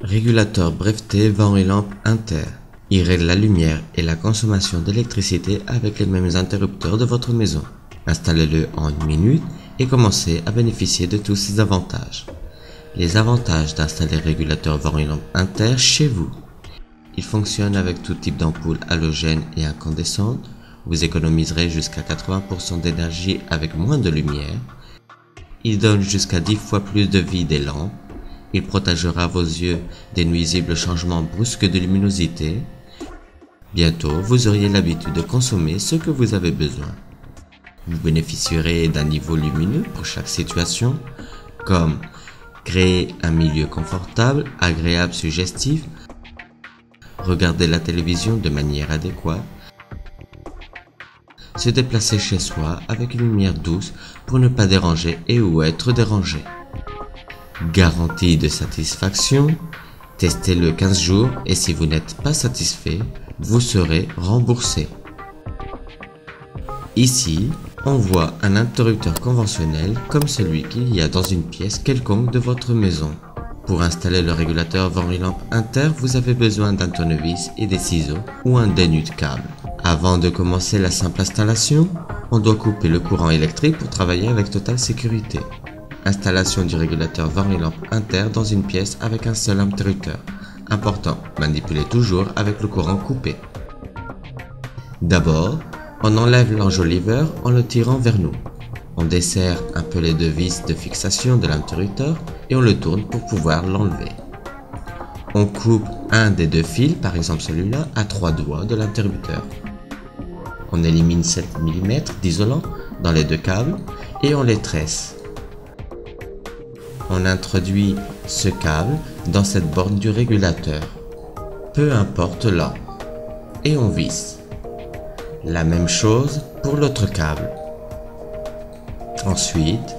Régulateur breveté vent et lampe inter. Il règle la lumière et la consommation d'électricité avec les mêmes interrupteurs de votre maison. Installez-le en 1 minute et commencez à bénéficier de tous ces avantages. Les avantages d'installer régulateur vent et lampe inter chez vous. Il fonctionne avec tout type d'ampoule halogène et incandescente. Vous économiserez jusqu'à 80% d'énergie avec moins de lumière. Il donne jusqu'à 10 fois plus de vie des lampes. Il protégera vos yeux des nuisibles changements brusques de luminosité. Bientôt, vous auriez l'habitude de consommer ce que vous avez besoin. Vous bénéficierez d'un niveau lumineux pour chaque situation, comme créer un milieu confortable, agréable, suggestif, regarder la télévision de manière adéquate, se déplacer chez soi avec une lumière douce pour ne pas déranger et ou être dérangé. Garantie de satisfaction, testez-le 15 jours et si vous n'êtes pas satisfait, vous serez remboursé. Ici, on voit un interrupteur conventionnel comme celui qu'il y a dans une pièce quelconque de votre maison. Pour installer le régulateur vent et lampe inter, vous avez besoin d'un tournevis et des ciseaux ou un dénut de câble. Avant de commencer la simple installation, on doit couper le courant électrique pour travailler avec totale sécurité. Installation du régulateur vent et lampe inter dans une pièce avec un seul interrupteur. Important, manipulez toujours avec le courant coupé. D'abord, on enlève l'enjoliveur en le tirant vers nous. On desserre un peu les deux vis de fixation de l'interrupteur et on le tourne pour pouvoir l'enlever. On coupe un des deux fils, par exemple celui-là, à 3 doigts de l'interrupteur. On élimine 7 mm d'isolant dans les deux câbles et on les tresse. On introduit ce câble dans cette borne du régulateur, peu importe là, et on visse. La même chose pour l'autre câble. Ensuite,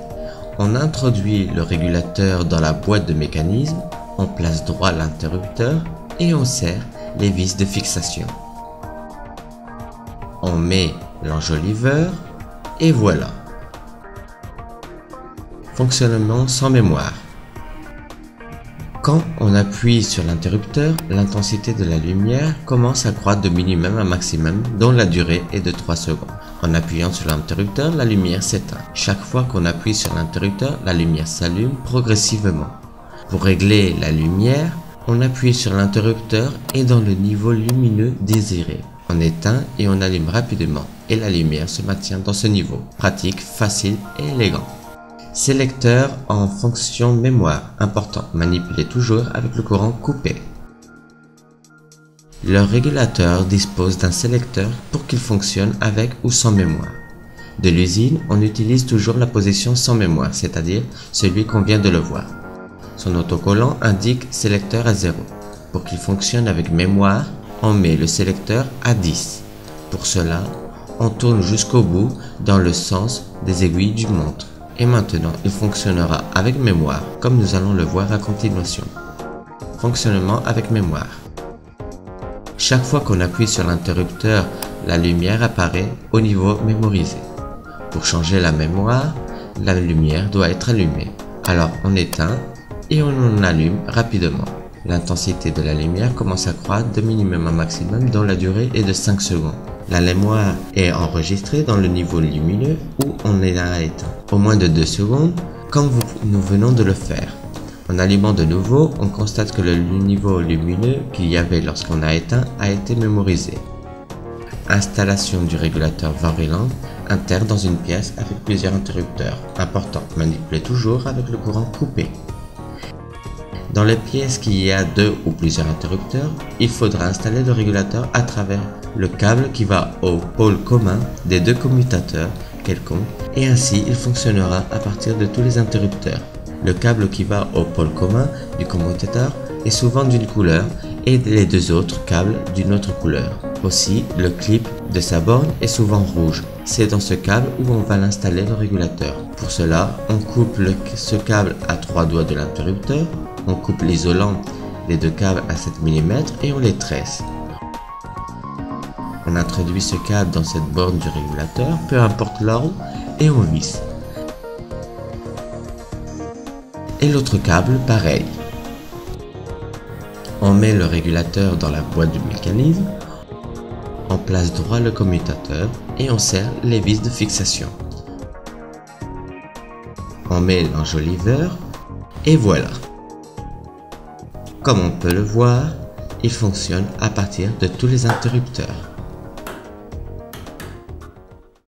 on introduit le régulateur dans la boîte de mécanisme, on place droit l'interrupteur et on serre les vis de fixation. On met l'enjoliveur et voilà. Fonctionnement sans mémoire. Quand on appuie sur l'interrupteur, l'intensité de la lumière commence à croître de minimum à maximum dont la durée est de 3 secondes. En appuyant sur l'interrupteur, la lumière s'éteint. Chaque fois qu'on appuie sur l'interrupteur, la lumière s'allume progressivement. Pour régler la lumière, on appuie sur l'interrupteur et dans le niveau lumineux désiré. On éteint et on allume rapidement et la lumière se maintient dans ce niveau. Pratique, facile et élégant. Sélecteur en fonction mémoire, important, manipulez toujours avec le courant coupé. Le régulateur dispose d'un sélecteur pour qu'il fonctionne avec ou sans mémoire. De l'usine, on utilise toujours la position sans mémoire, c'est-à-dire celui qu'on vient de le voir. Son autocollant indique sélecteur à 0. Pour qu'il fonctionne avec mémoire, on met le sélecteur à 10. Pour cela, on tourne jusqu'au bout dans le sens des aiguilles du montre. Et maintenant, il fonctionnera avec mémoire, comme nous allons le voir à continuation. Fonctionnement avec mémoire. Chaque fois qu'on appuie sur l'interrupteur, la lumière apparaît au niveau mémorisé. Pour changer la mémoire, la lumière doit être allumée. Alors on éteint et on en allume rapidement. L'intensité de la lumière commence à croître de minimum à maximum dont la durée est de 5 secondes. La mémoire est enregistrée dans le niveau lumineux où on est à éteint. Au moins de 2 secondes, comme nous venons de le faire. En allumant de nouveau, on constate que le niveau lumineux qu'il y avait lorsqu'on a éteint a été mémorisé. Installation du régulateur vent et lampe inter dans une pièce avec plusieurs interrupteurs. Important, manipulez toujours avec le courant coupé. Dans les pièces qui y a 2 ou plusieurs interrupteurs, il faudra installer le régulateur à travers le câble qui va au pôle commun des 2 commutateurs quelconques et ainsi il fonctionnera à partir de tous les interrupteurs. Le câble qui va au pôle commun du commutateur est souvent d'une couleur et les 2 autres câbles d'une autre couleur. Aussi, le clip de sa borne est souvent rouge. C'est dans ce câble où on va l'installer le régulateur. Pour cela, on coupe ce câble à 3 doigts de l'interrupteur, on coupe l'isolant des 2 câbles à 7 mm et on les tresse. On introduit ce câble dans cette borne du régulateur, peu importe l'ordre, et on visse. Et l'autre câble, pareil. On met le régulateur dans la boîte du mécanisme, on place droit le commutateur et on serre les vis de fixation. On met l'enjoliveur et voilà. Comme on peut le voir, il fonctionne à partir de tous les interrupteurs.